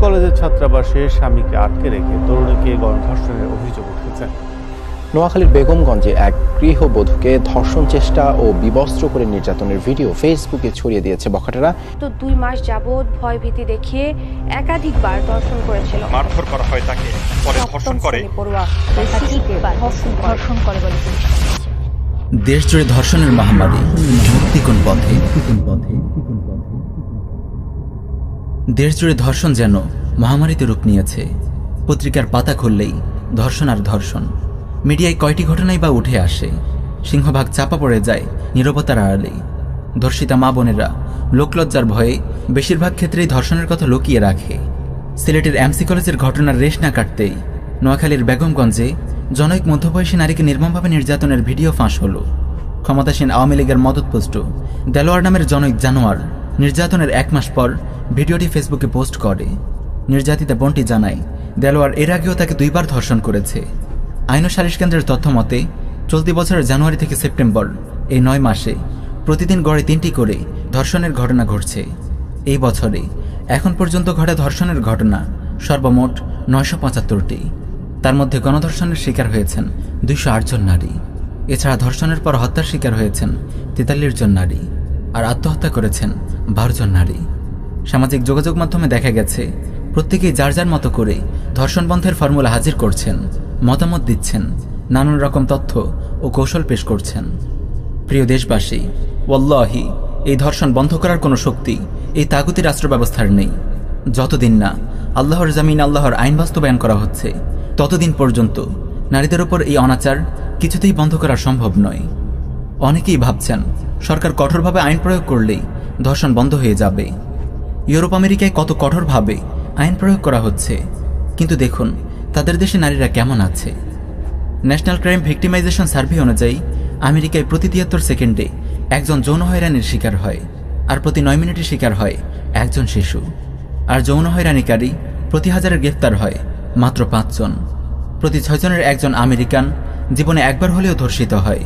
কলেজের ছাত্রাবাসে স্বামীকে আটকে রেখে তরুণীকে গণধর্ষণের অভিযোগ উঠেছে। নোয়াখালীর বেগমগঞ্জে এক গৃহবধূকে ধর্ষণ চেষ্টা ও বিবস্ত্র করে নির্যাতনের ভিডিও ফেসবুকে ছড়িয়ে দিয়েছে বখাটেরা। তো 2 মাস যাবৎ ভয়ভীতি দেখিয়ে একাধিকবার ধর্ষণ করেছিল। মারধর করা হয় তাকে, পরে ধর্ষণ করে। দেশজুড়ে ধর্ষণের মহামারী, মুক্তি কোন পথে? দেশজুড়ে ধর্ষণ যেন মহামারীতে রূপ নিয়েছে। পত্রিকার পাতা খুললেই ধর্ষণ আর ধর্ষণ। মিডিয়ায় কয়টি ঘটনাই বা উঠে আসে, সিংহভাগ চাপা পড়ে যায় নীরবতার আড়ালে। ধর্ষিতা মা বোনেরা লোকলজ্জার ভয়ে বেশিরভাগ ক্ষেত্রেই ধর্ষণের কথা লুকিয়ে রাখে। সিলেটের এমসি কলেজের ঘটনার রেশ না কাটতেই নোয়াখালীর বেগমগঞ্জে জনৈক মধ্যবয়সী নারীকে নির্মমভাবে নির্যাতনের ভিডিও ফাঁস হলো। ক্ষমতাসীন আওয়ামী লীগের মদতপুষ্ট দেলোয়ার নামের জনৈক জানোয়ার নির্যাতনের 1 মাস পর ভিডিওটি ফেসবুকে পোস্ট করে। নির্যাতিতা বোনটি জানায়, দেলোয়ার এর আগেও তাকে 2 বার ধর্ষণ করেছে। আইন ও সালিশ কেন্দ্রের তথ্য মতে চলতি বছরের জানুয়ারি থেকে সেপ্টেম্বর এই 9 মাসে প্রতিদিন গড়ে 3টি করে ধর্ষণের ঘটনা ঘটছে। এই বছরে এখন পর্যন্ত ঘটা ধর্ষণের ঘটনা সর্বমোট 975টি। তার মধ্যে গণধর্ষণের শিকার হয়েছেন 208 জন নারী। এছাড়া ধর্ষণের পর হত্যার শিকার হয়েছেন 43 জন নারী, আর আত্মহত্যা করেছেন 12 জন নারী। সামাজিক যোগাযোগ মাধ্যমে দেখা গেছে প্রত্যেকেই যার যার মতো করে ধর্ষণ বন্ধের ফর্মুলা হাজির করছেন, মতামত দিচ্ছেন, নানান রকম তথ্য ও কৌশল পেশ করছেন। প্রিয় দেশবাসী, ওয়াল্লাহি এই ধর্ষণ বন্ধ করার কোনো শক্তি এই তাগুতি রাষ্ট্র ব্যবস্থার নেই। যতদিন না আল্লাহর জামিন, আল্লাহর আইন বাস্তবায়ন করা হচ্ছে, ততদিন পর্যন্ত নারীদের ওপর এই অনাচার কিছুতেই বন্ধ করা সম্ভব নয়। অনেকেই ভাবছেন সরকার কঠোরভাবে আইন প্রয়োগ করলেই ধর্ষণ বন্ধ হয়ে যাবে। ইউরোপ আমেরিকায় কত কঠোরভাবে আইন প্রয়োগ করা হচ্ছে, কিন্তু দেখুন তাদের দেশে নারীরা কেমন আছে। ন্যাশনাল ক্রাইম ভিক্টিমাইজেশন সার্ভে অনুযায়ী আমেরিকায় প্রতি 73 সেকেন্ডে একজন যৌন হয়রানির শিকার হয়, আর প্রতি 9 মিনিটে শিকার হয় একজন শিশু। আর যৌন হয়রানিকারী প্রতি 1000 গ্রেফতার হয় মাত্র 5 জন। প্রতি 6 জনের একজন আমেরিকান জীবনে একবার হলেও ধর্ষিত হয়।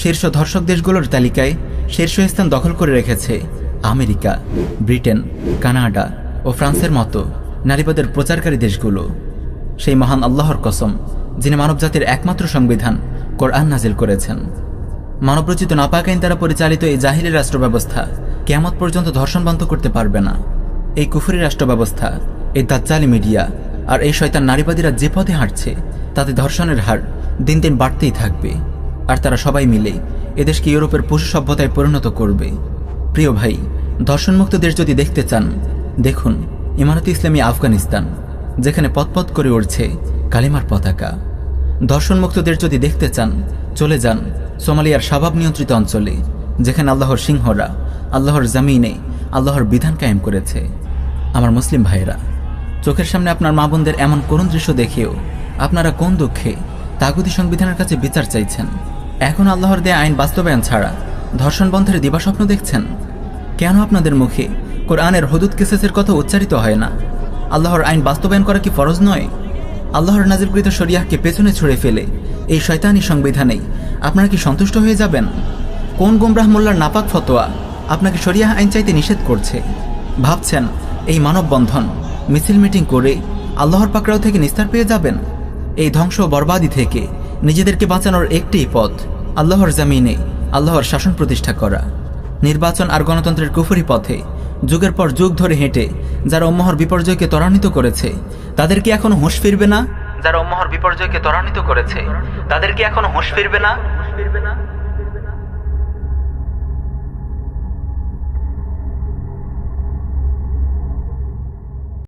শীর্ষ ধর্ষক দেশগুলোর তালিকায় শীর্ষস্থান দখল করে রেখেছে আমেরিকা, ব্রিটেন, কানাডা ও ফ্রান্সের মতো নারীবাদের প্রচারকারী দেশগুলো। সেই মহান আল্লাহর কসম, যিনি মানবজাতির একমাত্র সংবিধান কোরআন নাজিল করেছেন। মানবরচিত নাপাক আইন দ্বারা পরিচালিত এই জাহিলি রাষ্ট্র ব্যবস্থা কিয়ামত পর্যন্ত ধর্ষণ বন্ধ করতে পারবে না। এই কুফরি রাষ্ট্র ব্যবস্থা, এই দাজ্জালি মিডিয়া আর এই শয়তান নারীবাদীরা যে পথে হাঁটছে, তাতে ধর্ষণের হার দিন দিন বাড়তেই থাকবে। আর তারা সবাই মিলে এদেশকে ইউরোপের পশু সভ্যতায় পরিণত করবে। প্রিয় ভাই, ধর্ষণমুক্ত দেশ যদি দেখতে চান, দেখুন ইমারতে ইসলামী আফগানিস্তান, যেখানে পথ করে উড়ছে কালিমার পতাকা। ধর্ষণমুক্ত দেশ যদি দেখতে চান, চলে যান সোমালিয়ার স্বভাব নিয়ন্ত্রিত অঞ্চলে, যেখানে আল্লাহর সিংহরা আল্লাহর জামিনে আল্লাহর বিধান কায়েম করেছে। আমার মুসলিম ভাইয়েরা, চোখের সামনে আপনার মা বোনদের এমন করুণ দৃশ্য দেখেও আপনারা কোন দুঃখে তাগুতি সংবিধানের কাছে বিচার চাইছেন? এখন আল্লাহর দেয়া আইন বাস্তবায়ন ছাড়া ধর্ষণ বন্ধের দিবাস্বপ্ন দেখছেন? কেন আপনাদের মুখে কোরআনের হুদুদ কেসেসের কথা উচ্চারিত হয় না? আল্লাহর আইন বাস্তবায়ন করা কি ফরজ নয়? আল্লাহর নাজিলকৃত শরিয়াহকে পেছনে ছুড়ে ফেলে এই শয়তানি সংবিধানেই আপনারা কি সন্তুষ্ট হয়ে যাবেন? কোন গোমরাহ মোল্লার নাপাক ফতোয়া আপনাকে শরিয়াহ আইন চাইতে নিষেধ করছে? ভাবছেন এই মানববন্ধন, মিছিল মিটিং করে আল্লাহর পাকড়াও থেকে নিস্তার পেয়ে যাবেন? এই ধ্বংস বরবাদি থেকে নিজেদেরকে বাঁচানোর একটিই পথ, আল্লাহর জামিনে আল্লাহর শাসন প্রতিষ্ঠা করা। নির্বাচন আর গণতন্ত্রের কুফরি পথে যুগের পর যুগ ধরে হেঁটে যারা উম্মাহর বিপর্যয়কে ত্বরান্বিত করেছে, তাদের কি এখনো হুঁশ ফিরবে না? যারা উম্মাহর বিপর্যয়কে ত্বরান্বিত করেছে, তাদের কি এখনো হুঁশ ফিরবে না?